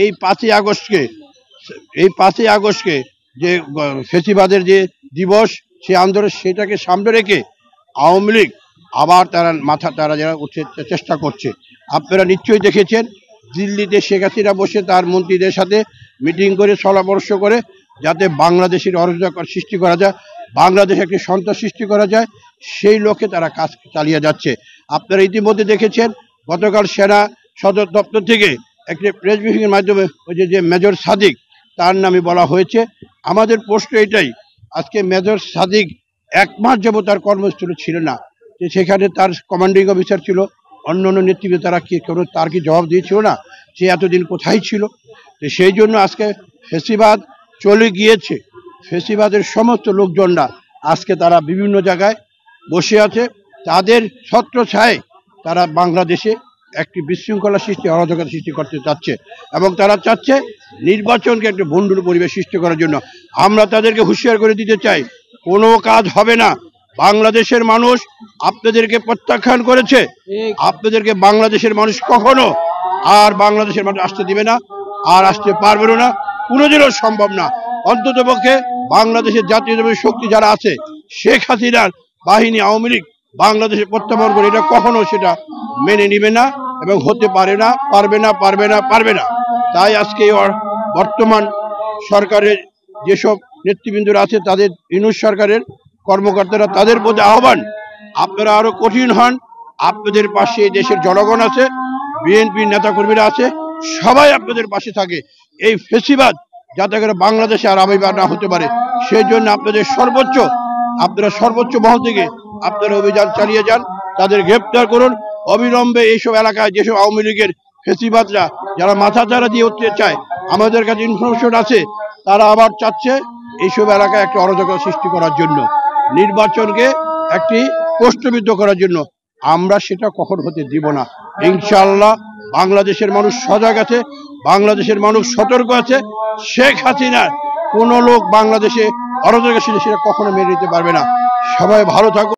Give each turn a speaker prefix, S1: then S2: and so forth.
S1: এই 5ই আগস্টকে যে ফেসিবাদের যে দিবস, সেই আন্দোলন, সেটাকে সামনে রেখে আওয়ামী লীগ আবার তারা যারা উঠতে চেষ্টা করছে। আপনারা নিশ্চয়ই দেখেছেন দিল্লিতে শেখ হাসিনা বসে তার মন্ত্রীদের সাথে মিটিং করে পরামর্শ করে যাতে বাংলাদেশের অরাজকতা সৃষ্টি করা যায়, বাংলাদেশে একটি সন্ত্রাস সৃষ্টি করা যায়, সেই লক্ষ্যে তারা কাজ চালিয়ে যাচ্ছে। আপনারা ইতিমধ্যে দেখেছেন গতকাল সেনা সদর দপ্তর থেকে একটি প্রেস ব্রিফিংয়ের মাধ্যমে ওই যে মেজর সাদিক, তার নামে বলা হয়েছে। আমাদের প্রশ্ন এটাই, আজকে মেজর সাদিক 1 মাস যাবত তার কর্মস্থলে ছিল না, সেখানে তার কমান্ডিং অফিসার ছিল, অন্য নেতৃত্বে তার কি জবাব দিয়েছিল না? সে এতদিন কোথায় ছিল? তো সেই জন্য আজকে ফেসিবাদ চলে গিয়েছে। ফেসিবাদের সমস্ত লোকজনরা আজকে তারা বিভিন্ন জায়গায় বসে আছে, তাদের ছত্রছায়ায় তারা বাংলাদেশে একটি বিশৃঙ্খলা সৃষ্টি, অরাজকতা সৃষ্টি করতে চাচ্ছে এবং তারা চাচ্ছে নির্বাচনকে একটি ভণ্ডুল পরিবেশ সৃষ্টি করার জন্য। আমরা তাদেরকে হুঁশিয়ার করে দিতে চাই, কোনো কাজ হবে না। বাংলাদেশের মানুষ আপনাদেরকে প্রত্যাখ্যান করেছে, আপনাদেরকে বাংলাদেশের মানুষ কখনো আর বাংলাদেশের মানুষ আসতে দিবে না, আর আসতে পারবে না, কোনোদিনও সম্ভব না। অন্ততপক্ষে বাংলাদেশের জাতীয় শক্তি যারা আছে, শেখ হাসিনার বাহিনী, আওয়ামী লীগ বাংলাদেশে প্রত্যাবর্তন করে এটা কখনো সেটা মেনে নিবে না এবং হতে পারবে না। তাই আজকে বর্তমান সরকারের যেসব নেতৃবৃন্দরা আছে, তাদের ইউনূস সরকারের কর্মকর্তারা, তাদের প্রতি আহ্বান, আপনারা আরো কঠিন হন। আপনাদের পাশে দেশের জনগণ আছে, বিএনপির নেতাকর্মীরা আছে, সবাই আপনাদের পাশে থাকে। এই ফেসিবাদ যাতে করে বাংলাদেশে আর আবির্ভাব না হতে পারে, সেই জন্য আপনারা সর্বোচ্চ মহল থেকে আপনারা অভিযান চালিয়ে যান, তাদের গ্রেপ্তার করুন অবিলম্বে। এইসব এলাকায় যেসব আওয়ামী লীগের ফেসিবাদরা যারা মাথাচাড়া দিয়ে উঠতে চায়, আমাদের কাছে ইনফরমেশন আছে, তারা আবার চাচ্ছে এইসব এলাকায় একটা অরাজকতা সৃষ্টি করার জন্য, নির্বাচনকে একটি প্রশ্নবিদ্ধ করার জন্য। আমরা সেটা কখন হতে দিব না। ইনশাআল্লাহ বাংলাদেশের মানুষ সজাগ আছে, বাংলাদেশের মানুষ সতর্ক আছে। শেখ হাসিনার কোনো লোক বাংলাদেশে অরাজকতা সেটা কখনো মেনে নিতে পারবে না। সবাই ভালো থাকুন।